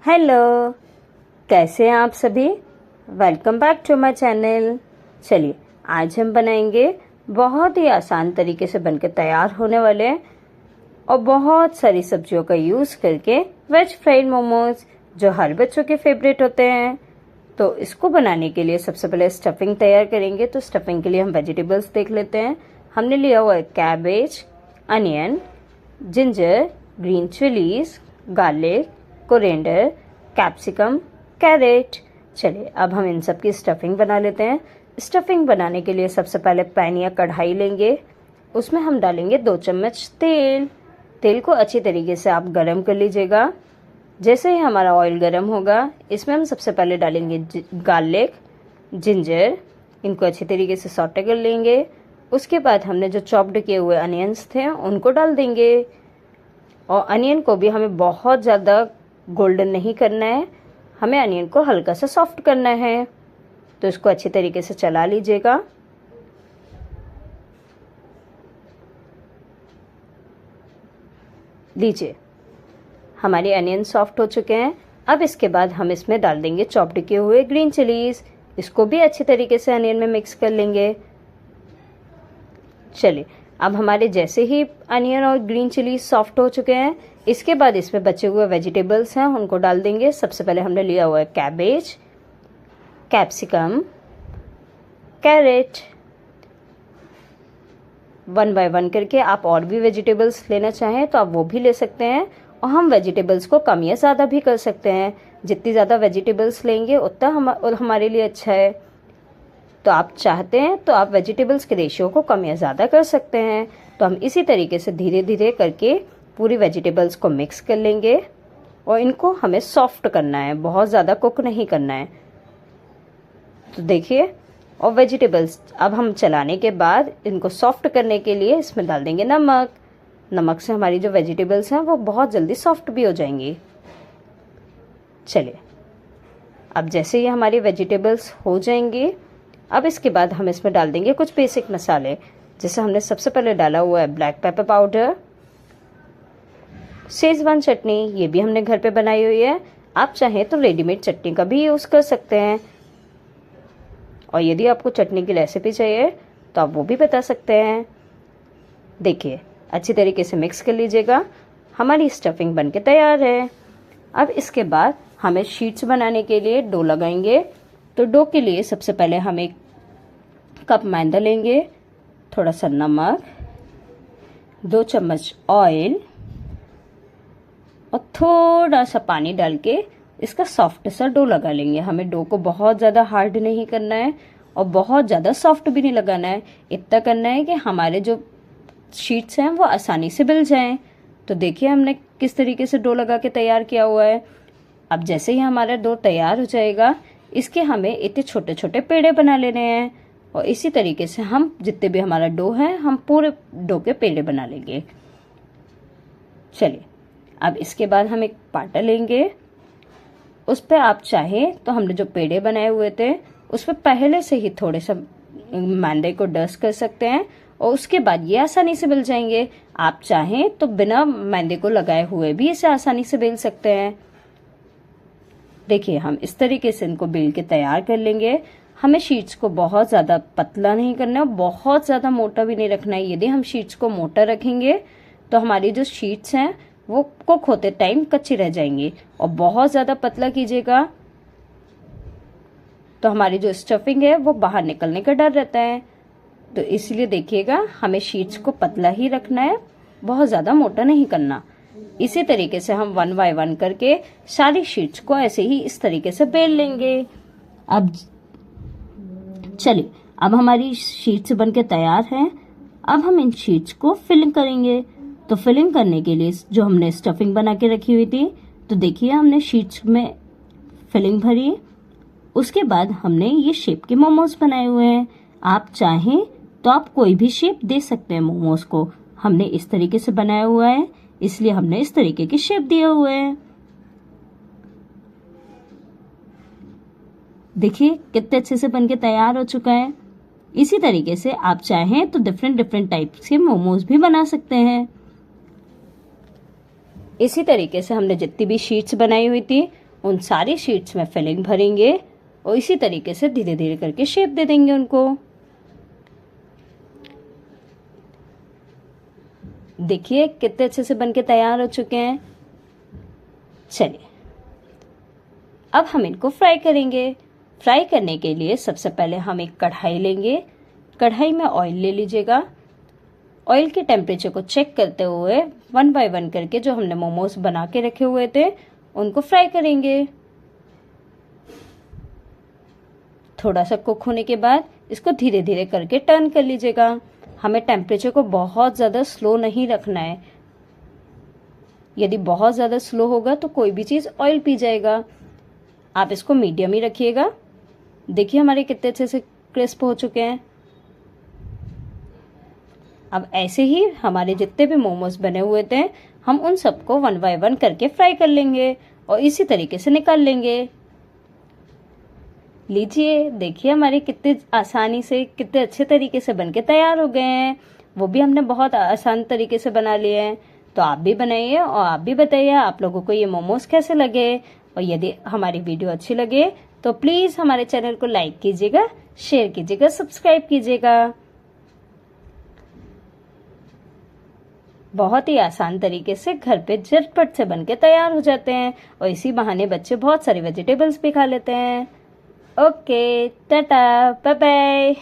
Hello, कैसे हैं आप सभी। Welcome back to my channel. चलिए आज हम बनाएंगे बहुत ही आसान तरीके से बनकर तैयार होने वाले और बहुत सारी सब्जियों का यूज़ करके वेज फ्राइड मोमोज, जो हर बच्चों के फेवरेट होते हैं। तो इसको बनाने के लिए सबसे पहले स्टफिंग तैयार करेंगे। तो स्टफिंग के लिए हम वेजिटेबल्स देख लेते हैं। हमने लिया हुआ है cabbage, onion, ginger, green chillies, garlic, coriander, capsicum, carrot. चलिए अब हम इन सब की स्टफिंग बना लेते हैं। स्टफिंग बनाने के लिए सबसे पहले पैन या कढ़ाई लेंगे। उसमें हम डालेंगे 2 चम्मच तेल। तेल को अच्छी तरीके से आप गरम कर लीजिएगा। जैसे ही हमारा ऑयल गरम होगा, इसमें हम सबसे पहले डालेंगे गार्लिक, जिंजर। इनको अच्छी तरीके से सॉटे कर लेंगे। उसके बाद हमने जो चॉप्ड किए हुए अनियंस थे उनको डाल देंगे। और अनियन को भी हमें बहुत ज़्यादा गोल्डन नहीं करना है, हमें अनियन को हल्का सा सॉफ्ट करना है। तो इसको अच्छी तरीके से चला लीजिएगा। लीजिए, हमारी अनियन सॉफ्ट हो चुके हैं। अब इसके बाद हम इसमें डाल देंगे चॉप्ड किए हुए ग्रीन चिलीज। इसको भी अच्छी तरीके से अनियन में मिक्स कर लेंगे। चलिए अब हमारे जैसे ही अनियन और ग्रीन चिली सॉफ्ट हो चुके हैं, इसके बाद इसमें बचे हुए वेजिटेबल्स हैं उनको डाल देंगे। सबसे पहले हमने लिया हुआ है कैबेज, कैप्सिकम, कैरेट। 1 बाय 1 करके आप और भी वेजिटेबल्स लेना चाहें तो आप वो भी ले सकते हैं। और हम वेजिटेबल्स को कम या ज़्यादा भी कर सकते हैं। जितनी ज़्यादा वेजिटेबल्स लेंगे उतना हमारे लिए अच्छा है। तो आप चाहते हैं तो आप वेजिटेबल्स के रेशियो को कम या ज़्यादा कर सकते हैं। तो हम इसी तरीके से धीरे धीरे करके पूरी वेजिटेबल्स को मिक्स कर लेंगे। और इनको हमें सॉफ्ट करना है, बहुत ज़्यादा कुक नहीं करना है। तो देखिए, और वेजिटेबल्स अब हम चलाने के बाद इनको सॉफ्ट करने के लिए इसमें डाल देंगे नमक। नमक से हमारी जो वेजिटेबल्स हैं वो बहुत जल्दी सॉफ्ट भी हो जाएंगी। चलिए अब जैसे ही हमारी वेजिटेबल्स हो जाएंगी, अब इसके बाद हम इसमें डाल देंगे कुछ बेसिक मसाले। जैसे हमने सबसे पहले डाला हुआ है ब्लैक पेपर पाउडर, शेजवान चटनी, ये भी हमने घर पे बनाई हुई है। आप चाहें तो रेडीमेड चटनी का भी यूज़ कर सकते हैं। और यदि आपको चटनी की रेसिपी चाहिए तो आप वो भी बता सकते हैं। देखिए, अच्छी तरीके से मिक्स कर लीजिएगा। हमारी स्टफिंग बनके तैयार है। अब इसके बाद हमें शीट्स बनाने के लिए डो लगाएंगे। तो डो के लिए सबसे पहले हम 1 कप मैदा लेंगे, थोड़ा सा नमक, 2 चम्मच ऑयल और थोड़ा सा पानी डाल के इसका सॉफ्ट सा डो लगा लेंगे। हमें डो को बहुत ज़्यादा हार्ड नहीं करना है और बहुत ज़्यादा सॉफ्ट भी नहीं लगाना है। इतना करना है कि हमारे जो शीट्स हैं वो आसानी से मिल जाएं। तो देखिए हमने किस तरीके से डो लगा के तैयार किया हुआ है। अब जैसे ही हमारा डो तैयार हो जाएगा, इसके हमें इतने छोटे छोटे पेड़े बना लेने हैं। और इसी तरीके से हम जितने भी हमारा डो है, हम पूरे डो के पेड़े बना लेंगे। चलिए अब इसके बाद हम एक पाटा लेंगे। उस पर आप चाहें तो हमने जो पेड़े बनाए हुए थे उस पर पहले से ही थोड़े सा मैदे को डस्ट कर सकते हैं और उसके बाद ये आसानी से मिल जाएंगे। आप चाहें तो बिना मैदे को लगाए हुए भी इसे आसानी से बेल सकते हैं। देखिए, हम इस तरीके से इनको बेल के तैयार कर लेंगे। हमें शीट्स को बहुत ज़्यादा पतला नहीं करना है, बहुत ज़्यादा मोटा भी नहीं रखना है। यदि हम शीट्स को मोटा रखेंगे तो हमारी जो शीट्स हैं वो कुक होते टाइम कच्ची रह जाएंगी। और बहुत ज़्यादा पतला कीजिएगा तो हमारी जो स्टफिंग है वो बाहर निकलने का डर रहता है। तो इसलिए देखिएगा, हमें शीट्स को पतला ही रखना है, बहुत ज़्यादा मोटा नहीं करना। इसी तरीके से हम 1 बाय 1 करके सारी शीट्स को ऐसे ही इस तरीके से बेल लेंगे। अब चलिए, अब हमारी शीट्स बनके तैयार हैं। अब हम इन शीट्स को फिलिंग करेंगे। तो फिलिंग करने के लिए जो हमने स्टफिंग बना के रखी हुई थी, तो देखिए हमने शीट्स में फिलिंग भरी। उसके बाद हमने ये शेप के मोमोज बनाए हुए हैं। आप चाहें तो आप कोई भी शेप दे सकते हैं मोमोज को। हमने इस तरीके से बनाया हुआ है, इसलिए हमने इस तरीके के शेप दिए हुए हैं। देखिए कितने अच्छे से बनके तैयार हो चुका है। इसी तरीके से आप चाहें तो डिफरेंट टाइप्स के मोमोज भी बना सकते हैं। इसी तरीके से हमने जितनी भी शीट्स बनाई हुई थी उन सारी शीट्स में फिलिंग भरेंगे और इसी तरीके से धीरे धीरे करके शेप दे देंगे उनको। देखिए कितने अच्छे से बनके तैयार हो चुके हैं। चलिए अब हम इनको फ्राई करेंगे। फ्राई करने के लिए सबसे पहले हम एक कढ़ाई लेंगे। कढ़ाई में ऑयल ले लीजिएगा। ऑयल के टेम्परेचर को चेक करते हुए 1 बाय 1 करके जो हमने मोमोज बना के रखे हुए थे उनको फ्राई करेंगे। थोड़ा सा कुक होने के बाद इसको धीरे धीरे करके टर्न कर लीजिएगा। हमें टेम्परेचर को बहुत ज़्यादा स्लो नहीं रखना है। यदि बहुत ज़्यादा स्लो होगा तो कोई भी चीज़ ऑयल पी जाएगा। आप इसको मीडियम ही रखिएगा। देखिए हमारे कितने अच्छे से क्रिस्प हो चुके हैं। अब ऐसे ही हमारे जितने भी मोमोज बने हुए थे हम उन सबको 1 बाय 1 करके फ्राई कर लेंगे और इसी तरीके से निकाल लेंगे। लीजिए देखिए हमारे कितने आसानी से कितने अच्छे तरीके से बनके तैयार हो गए हैं। वो भी हमने बहुत आसान तरीके से बना लिए हैं। तो आप भी बनाइए और आप भी बताइए आप लोगों को ये मोमोज कैसे लगे। और यदि हमारी वीडियो अच्छी लगे तो प्लीज़ हमारे चैनल को लाइक कीजिएगा, शेयर कीजिएगा, सब्सक्राइब कीजिएगा। बहुत ही आसान तरीके से घर पे झटपट से बनके तैयार हो जाते हैं और इसी बहाने बच्चे बहुत सारे वेजिटेबल्स भी खा लेते हैं। Okay tata bye bye.